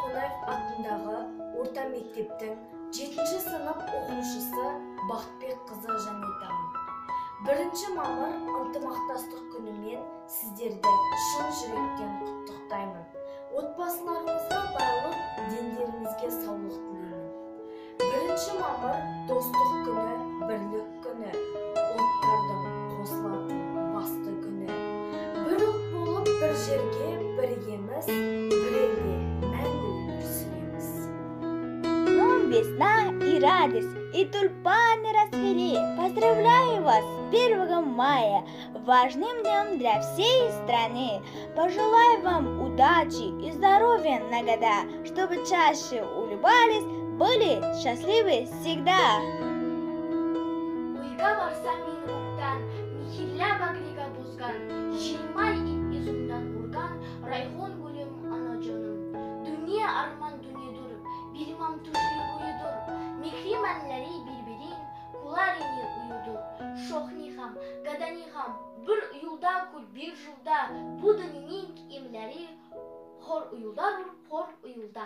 Қонаев атындағы орта мектептің 7-ші сынып оқушысы Бақытбек қызы Жанетамын. 1 мамыр ынтымақтастық күнімен сіздерді шын жүректен құттықтаймын. Отбасыларыңызға барлық дендеріңізге саулық тілеймін. 1 мамыр достық күні, бірлік күні, ұлттардың қосылатын басты күні. Бір ұлт болып бір жерге біргеміз, бір елде мәңгі өмір сүреміз. Весна и радость, и тюльпаны расцвели. Поздравляю вас с 1 мая, важным днем для всей страны. Пожелаю вам удачи и здоровья на года, чтобы чаще улыбались, были счастливы всегда. Uyga barsam meni o'qdan, mehirla bag'riga bosgan, Shirmay izimdan urgan, rayhon gulüm anajonim. Dünya arman dunyadur, bilmam turli uyudur, mehrimanlari birbirin, kularini uyudur. Shohni ham, gadani ham, bir uyulda kul bir yılda, bu dunyoning emlari, xor uyulda, xor uyulda.